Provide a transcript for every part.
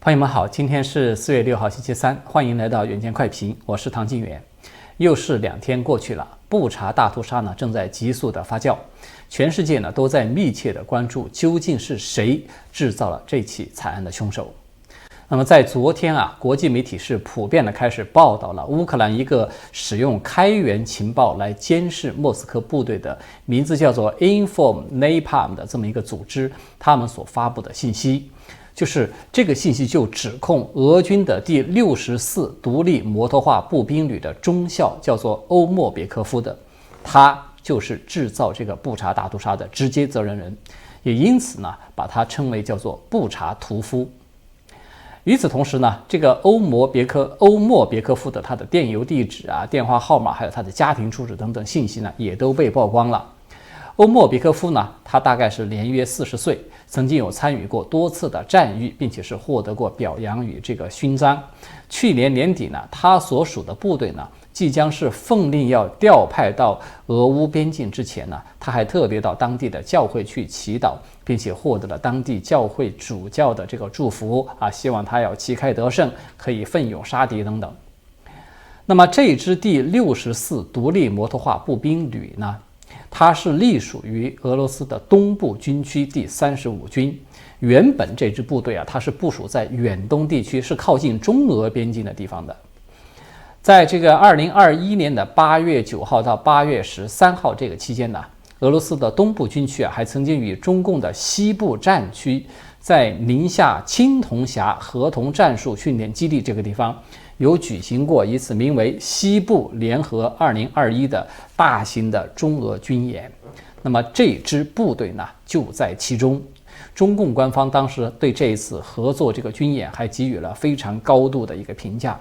朋友们好，今天是4月6号星期三，欢迎来到远见快评，我是唐晋远。又是2天过去了，布查大屠杀呢正在急速的发酵，全世界呢都在密切的关注究竟是谁制造了这起惨案的凶手。那么在昨天国际媒体是普遍的开始报道了乌克兰一个使用开源情报来监视莫斯科部队的名字叫做 Inform Napalm 的这么一个组织，他们所发布的信息。就是这个信息就指控俄军的第64独立摩托化步兵旅的中校叫做欧莫别科夫的，他就是制造这个布查大屠杀的直接责任人，也因此呢把他称为叫做布查屠夫。与此同时呢，这个欧莫别科夫的他的电邮地址电话号码还有他的家庭住址等等信息呢也都被曝光了。欧莫别科夫呢，他大概是年约40岁，曾经有参与过多次的战役，并且是获得过表扬与这个勋章。去年年底呢，他所属的部队呢，即将是奉令要调派到俄乌边境之前呢，他还特别到当地的教会去祈祷，并且获得了当地教会主教的这个祝福希望他要旗开得胜，可以奋勇杀敌等等。那么这支第64独立摩托化步兵旅呢，它是隶属于俄罗斯的东部军区第35军。原本这支部队它是部署在远东地区，是靠近中俄边境的地方的。在这个2021年的8月9号到8月13号这个期间呢，俄罗斯的东部军区还曾经与中共的西部战区在宁夏青铜峡合同战术训练基地这个地方有举行过一次名为西部联合2021的大型的中俄军演，那么这支部队呢就在其中。中共官方当时对这一次合作这个军演还给予了非常高度的一个评价。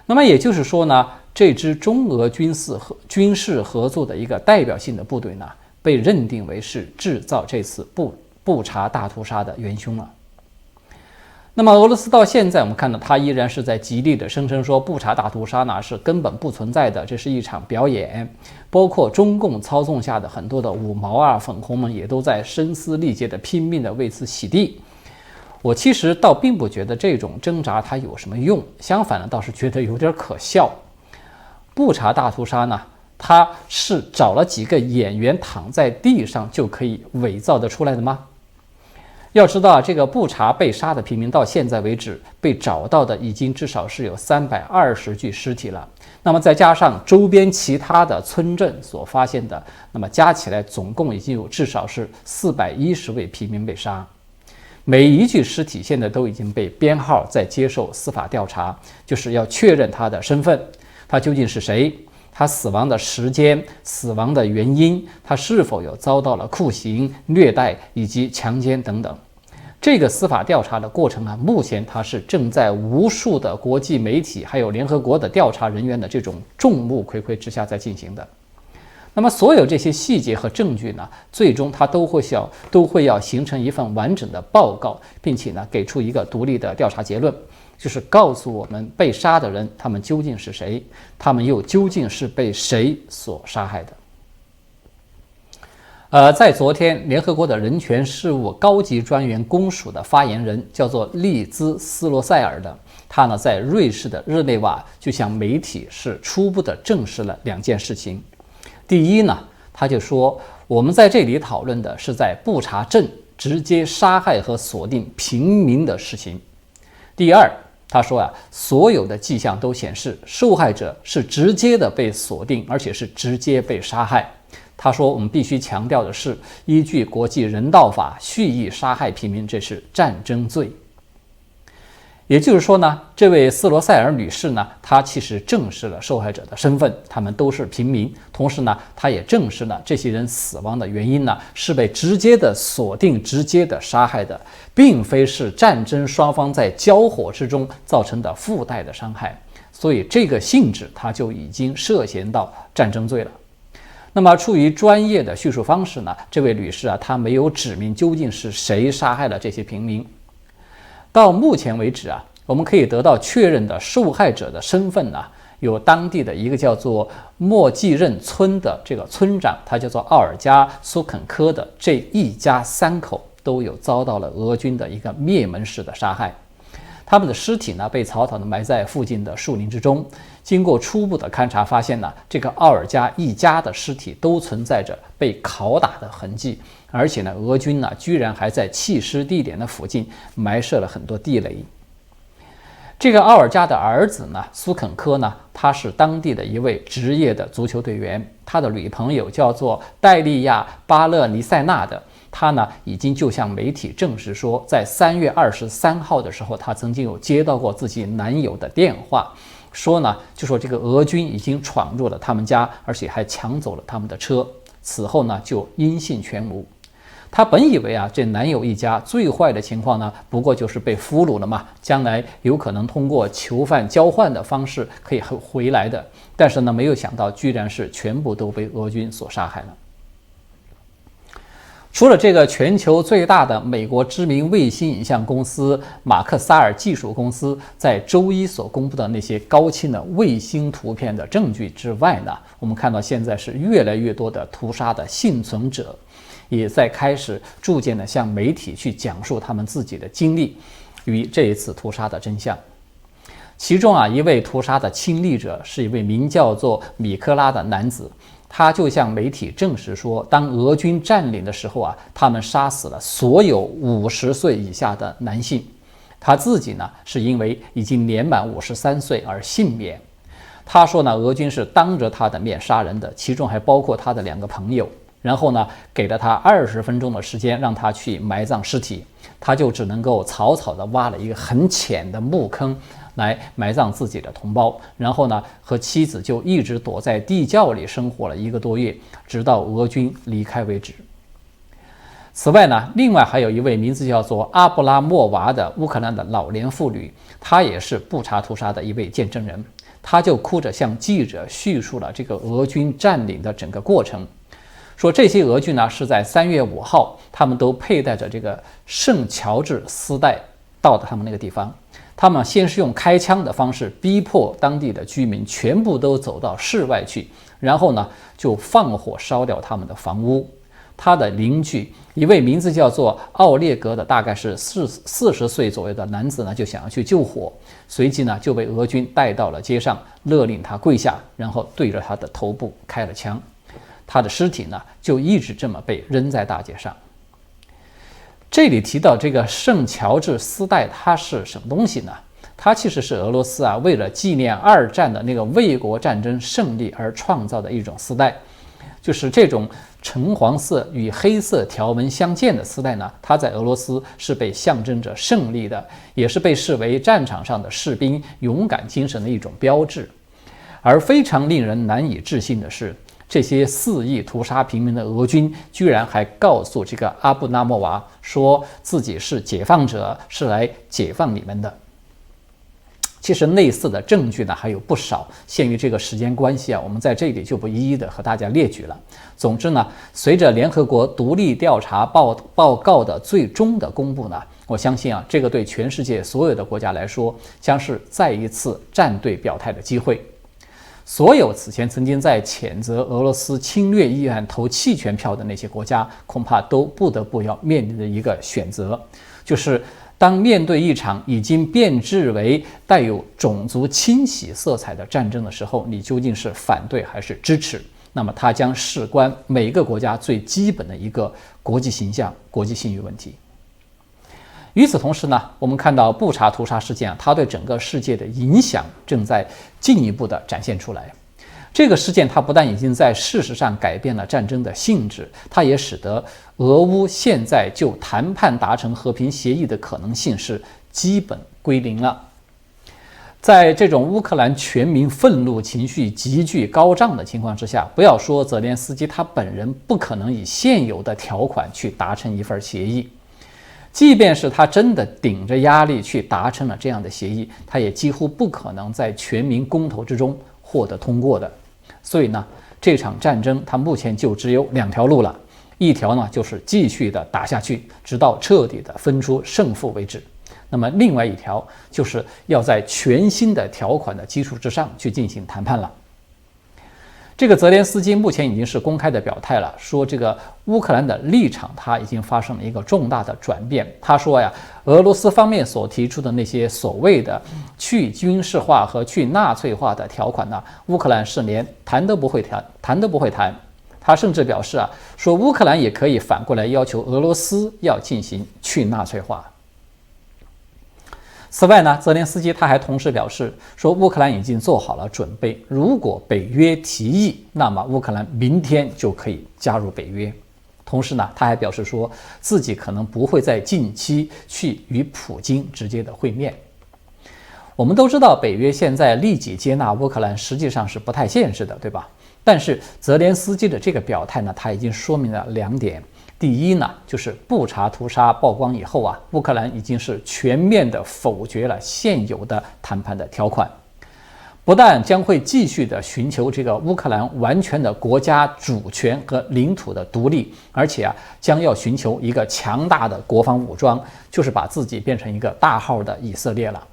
那么也就是说呢，这支中俄军事合作的一个代表性的部队呢，被认定为是制造这次布查大屠杀的元凶了。那么俄罗斯到现在我们看到他依然是在极力的声称说布查大屠杀呢是根本不存在的，这是一场表演。包括中共操纵下的很多的五毛粉红们也都在声嘶力竭的拼命的为此洗地。我其实倒并不觉得这种挣扎它有什么用，相反呢倒是觉得有点可笑。布查大屠杀呢，它是找了几个演员躺在地上就可以伪造得出来的吗？要知道这个布查被杀的平民到现在为止被找到的已经至少是有320具尸体了，那么再加上周边其他的村镇所发现的，那么加起来总共已经有至少是410位平民被杀。每一具尸体现在都已经被编号，在接受司法调查，就是要确认他的身份，他究竟是谁，他死亡的时间、死亡的原因，他是否有遭到了酷刑、虐待以及强奸等等。这个司法调查的过程目前它是正在无数的国际媒体还有联合国的调查人员的这种众目睽睽之下在进行的。那么所有这些细节和证据呢，最终它都会要形成一份完整的报告，并且呢给出一个独立的调查结论，就是告诉我们被杀的人他们究竟是谁，他们又究竟是被谁所杀害的。在昨天，联合国的人权事务高级专员公署的发言人叫做利兹斯罗塞尔的，他呢在瑞士的日内瓦就向媒体是初步的证实了2件事情。第一呢，他就说我们在这里讨论的是在布查镇直接杀害和锁定平民的事情。第二，他说所有的迹象都显示受害者是直接的被锁定，而且是直接被杀害。他说我们必须强调的是，依据国际人道法，蓄意杀害平民这是战争罪。也就是说呢，这位斯罗塞尔女士呢，她其实证实了受害者的身份，他们都是平民。同时呢，她也证实了这些人死亡的原因呢，是被直接的锁定、直接的杀害的，并非是战争双方在交火之中造成的附带的伤害。所以这个性质，它就已经涉嫌到战争罪了。那么出于专业的叙述方式呢，这位女士她没有指明究竟是谁杀害了这些平民。到目前为止我们可以得到确认的受害者的身份呢，有当地的一个叫做莫季任村的这个村长，他叫做奥尔加苏肯科的这一家3口都有遭到了俄军的一个灭门式的杀害。他们的尸体呢被草草的埋在附近的树林之中。经过初步的勘查，发现呢，这个奥尔加一家的尸体都存在着被拷打的痕迹，而且呢，俄军呢居然还在弃尸地点的附近埋设了很多地雷。这个奥尔加的儿子呢，苏肯科呢，他是当地的一位职业的足球队员，他的女朋友叫做戴利亚·巴勒尼塞纳的。他呢，已经就向媒体证实说，在3月23号的时候，他曾经有接到过自己男友的电话，说这个俄军已经闯入了他们家，而且还抢走了他们的车。此后呢，就音信全无。他本以为这男友一家最坏的情况呢，不过就是被俘虏了嘛，将来有可能通过囚犯交换的方式可以回来的。但是呢，没有想到居然是全部都被俄军所杀害了。除了这个全球最大的美国知名卫星影像公司马克萨尔技术公司在周一所公布的那些高清的卫星图片的证据之外呢，我们看到现在是越来越多的屠杀的幸存者也在开始逐渐的向媒体去讲述他们自己的经历与这一次屠杀的真相。其中一位屠杀的亲历者是一位名叫做米科拉的男子，他就向媒体证实说，当俄军占领的时候他们杀死了所有50岁以下的男性。他自己呢，是因为已经年满53岁而幸免。他说呢，俄军是当着他的面杀人的，其中还包括他的2个朋友。然后呢，给了他20分钟的时间，让他去埋葬尸体，他就只能够草草的挖了一个很浅的墓坑来埋葬自己的同胞，然后呢，和妻子就一直躲在地窖里生活了1个多月，直到俄军离开为止。此外呢，另外还有一位名字叫做阿布拉莫娃的乌克兰的老年妇女，她也是布查屠杀的一位见证人，她就哭着向记者叙述了这个俄军占领的整个过程。说这些俄军呢是在3月5号，他们都佩戴着这个圣乔治丝带到的他们那个地方。他们先是用开枪的方式逼迫当地的居民全部都走到室外去，然后呢就放火烧掉他们的房屋。他的邻居一位名字叫做奥列格的大概是40岁左右的男子呢，就想要去救火，随即呢就被俄军带到了街上，勒令他跪下，然后对着他的头部开了枪。他的尸体呢，就一直这么被扔在大街上。这里提到这个圣乔治丝带，它是什么东西呢？它其实是俄罗斯为了纪念2战的那个卫国战争胜利而创造的一种丝带。就是这种橙黄色与黑色条纹相间的丝带呢，它在俄罗斯是被象征着胜利的，也是被视为战场上的士兵勇敢精神的一种标志。而非常令人难以置信的是，这些肆意屠杀平民的俄军居然还告诉这个阿布拉莫娃说自己是解放者，是来解放你们的。其实类似的证据呢还有不少，限于这个时间关系我们在这里就不一一的和大家列举了。总之呢，随着联合国独立调查报告的最终的公布呢，我相信这个对全世界所有的国家来说，将是再一次站队表态的机会。所有此前曾经在谴责俄罗斯侵略议案投弃权票的那些国家，恐怕都不得不要面临的一个选择，就是当面对一场已经变质为带有种族清洗色彩的战争的时候，你究竟是反对还是支持？那么它将事关每个国家最基本的一个国际形象、国际信誉问题。与此同时呢，我们看到布查屠杀事件它对整个世界的影响正在进一步的展现出来。这个事件它不但已经在事实上改变了战争的性质，它也使得俄乌现在就谈判达成和平协议的可能性是基本归零了。在这种乌克兰全民愤怒情绪急剧高涨的情况之下，不要说泽连斯基他本人不可能以现有的条款去达成一份协议，即便是他真的顶着压力去达成了这样的协议，他也几乎不可能在全民公投之中获得通过的。所以呢，这场战争它目前就只有2条路了，一条呢就是继续的打下去，直到彻底的分出胜负为止。那么另外一条就是要在全新的条款的基础之上去进行谈判了。这个泽连斯基目前已经是公开的表态了，说这个乌克兰的立场他已经发生了一个重大的转变。他说呀，俄罗斯方面所提出的那些所谓的去军事化和去纳粹化的条款呢，乌克兰是连谈都不会谈。他甚至表示啊，说乌克兰也可以反过来要求俄罗斯要进行去纳粹化。此外呢，泽连斯基他还同时表示说，乌克兰已经做好了准备，如果北约提议，那么乌克兰明天就可以加入北约。同时呢，他还表示说自己可能不会在近期去与普京直接的会面。我们都知道，北约现在立即接纳乌克兰实际上是不太现实的，对吧？但是泽连斯基的这个表态呢，他已经说明了2点。第一呢，就是布查屠杀曝光以后啊，乌克兰已经是全面的否决了现有的谈判的条款，不但将会继续的寻求这个乌克兰完全的国家主权和领土的独立，而且啊，将要寻求一个强大的国防武装，就是把自己变成一个大号的以色列了。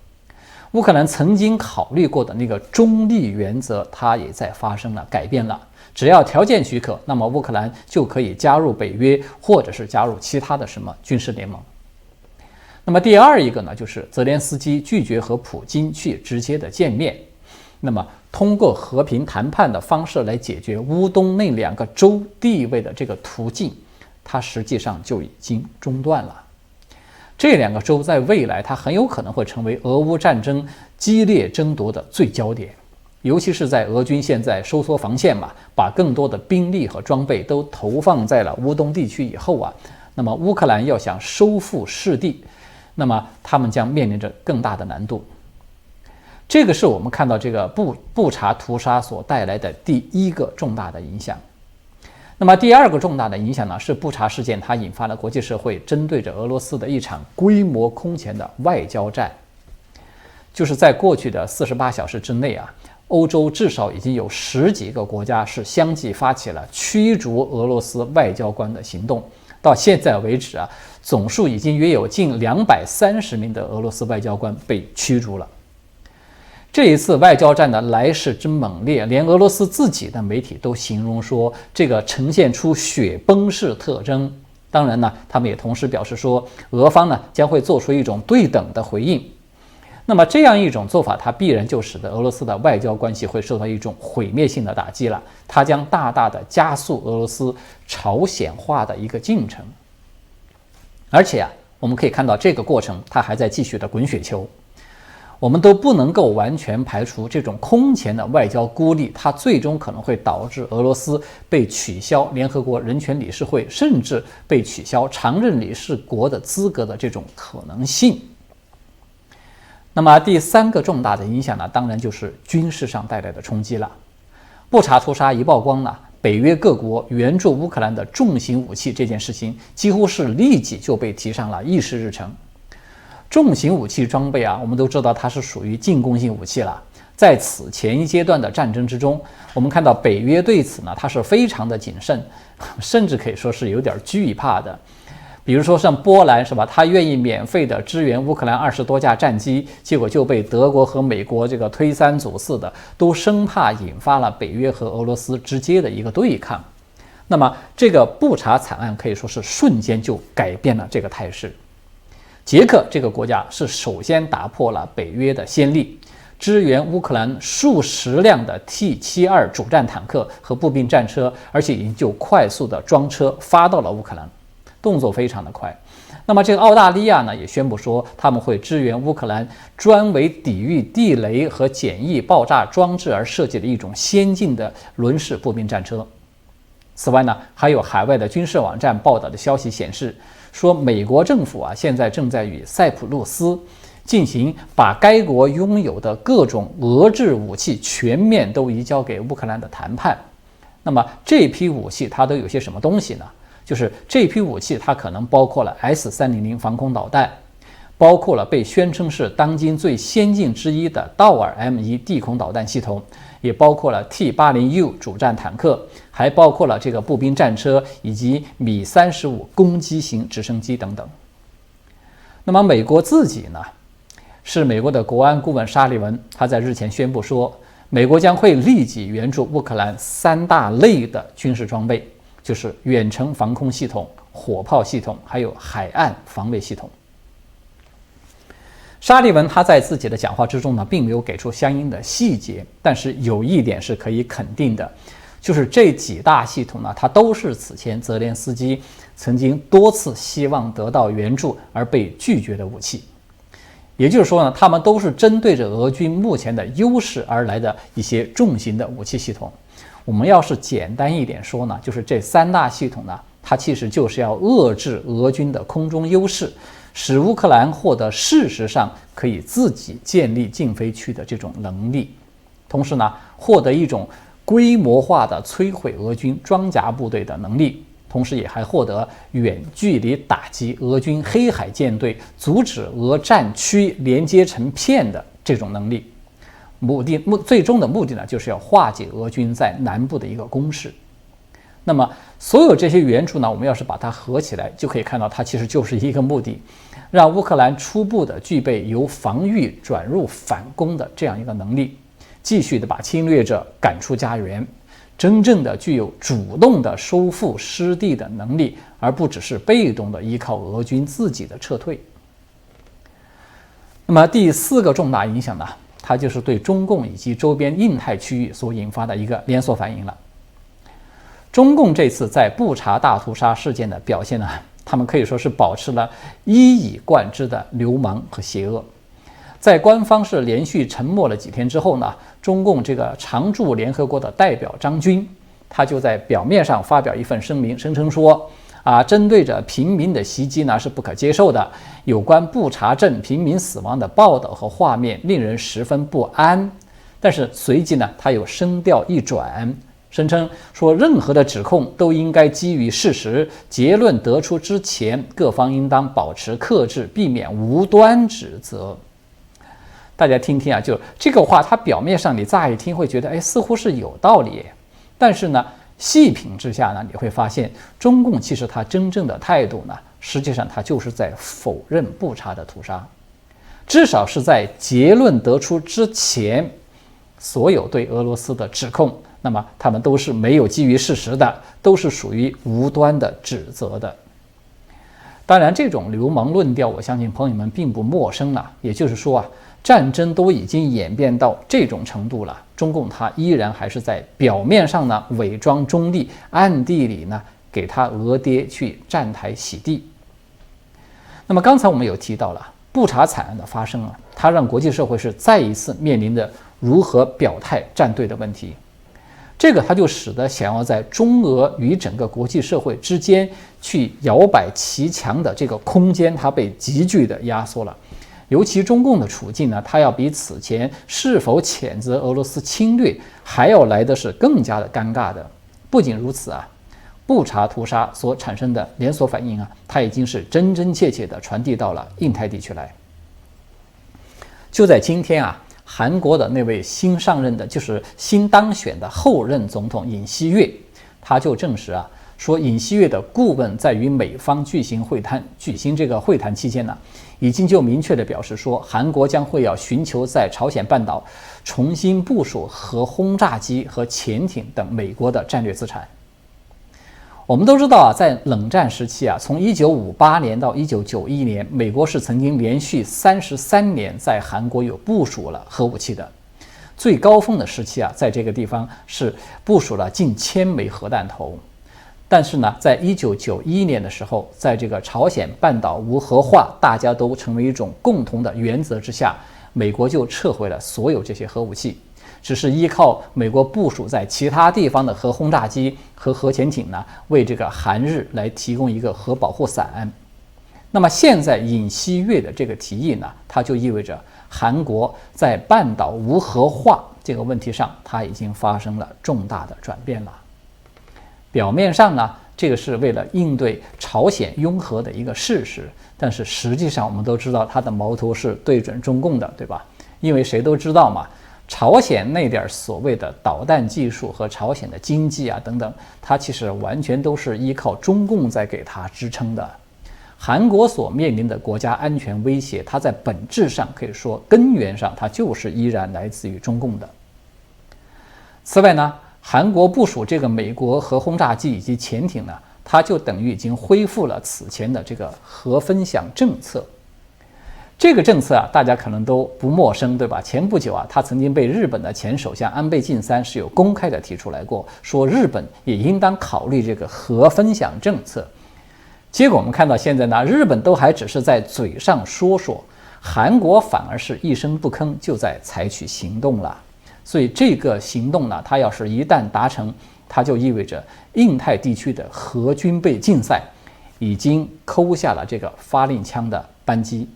乌克兰曾经考虑过的那个中立原则，它也在发生了改变了。只要条件许可，那么乌克兰就可以加入北约，或者是加入其他的什么军事联盟。那么第二一个呢，就是泽连斯基拒绝和普京去直接的见面，那么通过和平谈判的方式来解决乌东那2个州地位的这个途径，它实际上就已经中断了。这2个州在未来，它很有可能会成为俄乌战争激烈争夺的最焦点。尤其是在俄军现在收缩防线嘛，把更多的兵力和装备都投放在了乌东地区以后啊，那么乌克兰要想收复失地，那么他们将面临着更大的难度。这个是我们看到这个布查屠杀所带来的第一个重大的影响。那么第二个重大的影响呢，是布查事件它引发了国际社会针对着俄罗斯的一场规模空前的外交战。就是在过去的48小时之内啊，欧洲至少已经有10几个国家是相继发起了驱逐俄罗斯外交官的行动。到现在为止啊，总数已经约有近230名的俄罗斯外交官被驱逐了。这一次外交战的来势之猛烈，连俄罗斯自己的媒体都形容说，这个呈现出雪崩式特征。当然呢，他们也同时表示说，俄方呢将会做出一种对等的回应。那么这样一种做法，它必然就使得俄罗斯的外交关系会受到一种毁灭性的打击了，它将大大的加速俄罗斯朝鲜化的一个进程。而且啊，我们可以看到这个过程它还在继续的滚雪球。我们都不能够完全排除这种空前的外交孤立，它最终可能会导致俄罗斯被取消联合国人权理事会，甚至被取消常任理事国的资格的这种可能性。那么第3个重大的影响呢，当然就是军事上带来的冲击了。布查屠杀一曝光呢，北约各国援助乌克兰的重型武器这件事情，几乎是立即就被提上了议事日程。重型武器装备啊，我们都知道它是属于进攻性武器了。在此前一阶段的战争之中，我们看到北约对此呢，它是非常的谨慎，甚至可以说是有点惧怕的。比如说像波兰是吧，他愿意免费的支援乌克兰20多架战机，结果就被德国和美国这个推三阻四的，都生怕引发了北约和俄罗斯直接的一个对抗。那么这个布查惨案可以说是瞬间就改变了这个态势。捷克这个国家是首先打破了北约的先例，支援乌克兰数十辆的 T-72 主战坦克和步兵战车，而且已经就快速的装车发到了乌克兰，动作非常的快。那么这个澳大利亚呢，也宣布说他们会支援乌克兰专为抵御地雷和简易爆炸装置而设计的一种先进的轮式步兵战车。此外呢，还有海外的军事网站报道的消息显示，说美国政府啊，现在正在与塞浦路斯进行把该国拥有的各种俄制武器全面都移交给乌克兰的谈判。那么这批武器它都有些什么东西呢？就是这批武器它可能包括了 S-300 防空导弹，包括了被宣称是当今最先进之一的道尔 M1 地空导弹系统，也包括了 T-80U 主战坦克，还包括了这个步兵战车以及米35攻击型直升机等等。那么美国自己呢，是美国的国安顾问沙利文，他在日前宣布说，美国将会立即援助乌克兰3大类的军事装备，就是远程防空系统、火炮系统，还有海岸防卫系统。沙利文他在自己的讲话之中呢，并没有给出相应的细节，但是有一点是可以肯定的，就是这几大系统呢，它都是此前泽连斯基曾经多次希望得到援助而被拒绝的武器。也就是说呢，他们都是针对着俄军目前的优势而来的一些重型的武器系统。我们要是简单一点说呢，就是这3大系统呢，它其实就是要遏制俄军的空中优势，使乌克兰获得事实上可以自己建立禁飞区的这种能力，同时呢，获得一种规模化的摧毁俄军装甲部队的能力，同时也还获得远距离打击俄军黑海舰队，阻止俄战区连接成片的这种能力。最终的目的呢，就是要化解俄军在南部的一个攻势。那么所有这些援助呢，我们要是把它合起来，就可以看到它其实就是一个目的，让乌克兰初步的具备由防御转入反攻的这样一个能力，继续的把侵略者赶出家园，真正的具有主动的收复失地的能力，而不只是被动的依靠俄军自己的撤退。那么第4个重大影响呢，它就是对中共以及周边印太区域所引发的一个连锁反应了。中共这次在布查大屠杀事件的表现呢，他们可以说是保持了一以贯之的流氓和邪恶。在官方是连续沉默了几天之后呢，中共这个常驻联合国的代表张军，他就在表面上发表一份声明，声称说针对着平民的袭击呢是不可接受的，有关布查镇平民死亡的报道和画面令人十分不安。但是随即呢，他又声调一转，声称说任何的指控都应该基于事实，结论得出之前，各方应当保持克制，避免无端指责。大家听听就这个话，它表面上你乍一听会觉得似乎是有道理，但是呢，细品之下呢，你会发现中共其实它真正的态度呢，实际上它就是在否认布查的屠杀，至少是在结论得出之前，所有对俄罗斯的指控，那么他们都是没有基于事实的，都是属于无端的指责的。当然，这种流氓论调，我相信朋友们并不陌生了。也就是说战争都已经演变到这种程度了，中共它依然还是在表面上呢伪装中立，暗地里呢给他俄爹去站台洗地。那么刚才我们有提到了布查惨案的发生它让国际社会是再一次面临着如何表态站队的问题。这个它就使得想要在中俄与整个国际社会之间去摇摆骑墙的这个空间，它被急剧的压缩了。尤其中共的处境呢，它要比此前是否谴责俄罗斯侵略还要来的是更加的尴尬的。不仅如此布查屠杀所产生的连锁反应它已经是真真切切的传递到了印太地区来。就在今天韩国的那位新上任的，就是新当选的后任总统尹锡悦，他就证实说尹锡悦的顾问在与美方举行这个会谈期间呢，已经就明确的表示说，韩国将会要寻求在朝鲜半岛重新部署核轰炸机和潜艇等美国的战略资产。我们都知道在冷战时期从1958年到1991年，美国是曾经连续33年在韩国有部署了核武器的。最高峰的时期在这个地方是部署了近1000枚核弹头。但是呢，在1991年的时候，在这个朝鲜半岛无核化，大家都成为一种共同的原则之下，美国就撤回了所有这些核武器，只是依靠美国部署在其他地方的核轰炸机和核潜艇呢，为这个韩日来提供一个核保护伞。那么现在尹锡悦的这个提议呢，它就意味着韩国在半岛无核化这个问题上，它已经发生了重大的转变了。表面上呢，这个是为了应对朝鲜拥核的一个事实，但是实际上我们都知道它的矛头是对准中共的，对吧？因为谁都知道嘛，朝鲜那点所谓的导弹技术和朝鲜的经济等等，它其实完全都是依靠中共在给它支撑的。韩国所面临的国家安全威胁，它在本质上可以说根源上它就是依然来自于中共的。此外呢，韩国部署这个美国核轰炸机以及潜艇呢，它就等于已经恢复了此前的这个核分享政策。这个政策啊，大家可能都不陌生，对吧？前不久啊，它曾经被日本的前首相安倍晋三是有公开的提出来过，说日本也应当考虑这个核分享政策。结果我们看到现在呢，日本都还只是在嘴上说说，韩国反而是一声不吭就在采取行动了。所以这个行动呢，它要是一旦达成，它就意味着印太地区的核军备竞赛已经扣下了这个发令枪的扳机。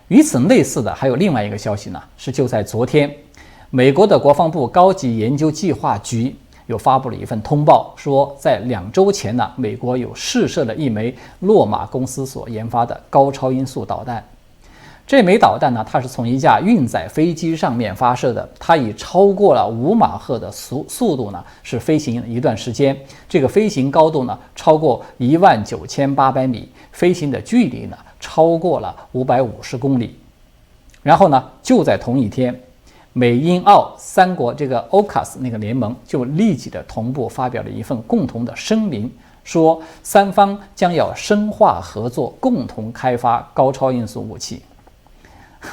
与此类似的还有另外一个消息呢，是就在昨天，美国的国防部高级研究计划局又发布了一份通报，说在2周前呢，美国有试射了一枚洛马公司所研发的高超音速导弹。这枚导弹呢，它是从一架运载飞机上面发射的，它以超过了5马赫的速度呢，是飞行一段时间。这个飞行高度呢，超过19800米，飞行的距离呢，超过了550公里。然后呢，就在同一天，美英澳3国这个 AUKUS 那个联盟就立即的同步发表了一份共同的声明，说3方将要深化合作，共同开发高超音速武器。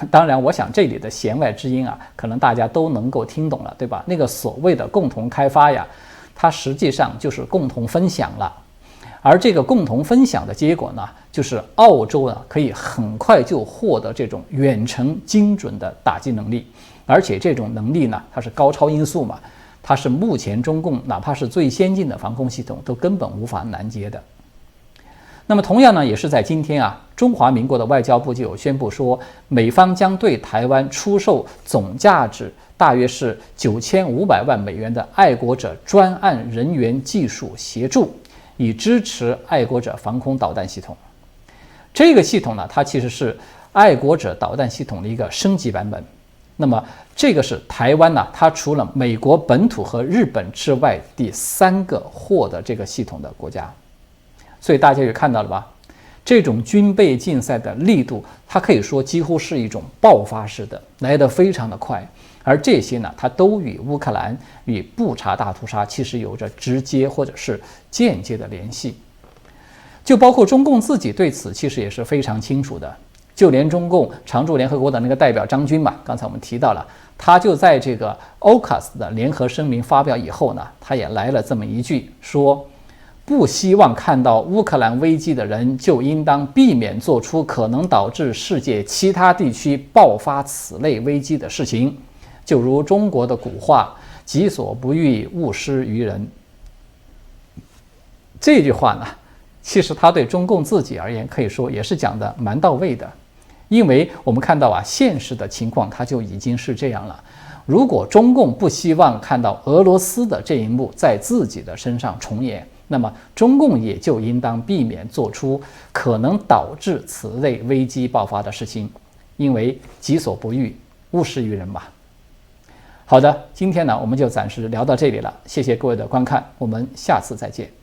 当然，我想这里的弦外之音啊，可能大家都能够听懂了，对吧？那个所谓的共同开发呀，它实际上就是共同分享了。而这个共同分享的结果呢，就是澳洲呢可以很快就获得这种远程精准的打击能力，而且这种能力呢，它是高超音速嘛，它是目前中共哪怕是最先进的防空系统都根本无法拦截的。那么同样呢，也是在今天啊，中华民国的外交部就有宣布说，美方将对台湾出售总价值大约是9500万美元的爱国者专案人员技术协助，以支持爱国者防空导弹系统。这个系统呢，它其实是爱国者导弹系统的一个升级版本。那么这个是台湾呢，它除了美国本土和日本之外第3个获得这个系统的国家。所以大家也看到了吧，这种军备竞赛的力度，它可以说几乎是一种爆发式的，来得非常的快。而这些呢，它都与乌克兰与布查大屠杀其实有着直接或者是间接的联系。就包括中共自己对此其实也是非常清楚的，就连中共常驻联合国的那个代表张军嘛，刚才我们提到了，他就在这个 AUKUS 的联合声明发表以后呢，他也来了这么一句，说不希望看到乌克兰危机的人，就应当避免做出可能导致世界其他地区爆发此类危机的事情。就如中国的古话，己所不欲，勿施于人。这句话呢，其实他对中共自己而言，可以说也是讲的蛮到位的。因为我们看到啊，现实的情况它就已经是这样了。如果中共不希望看到俄罗斯的这一幕在自己的身上重演，那么中共也就应当避免做出可能导致此类危机爆发的事情，因为己所不欲，勿施于人嘛。好的，今天呢我们就暂时聊到这里了，谢谢各位的观看，我们下次再见。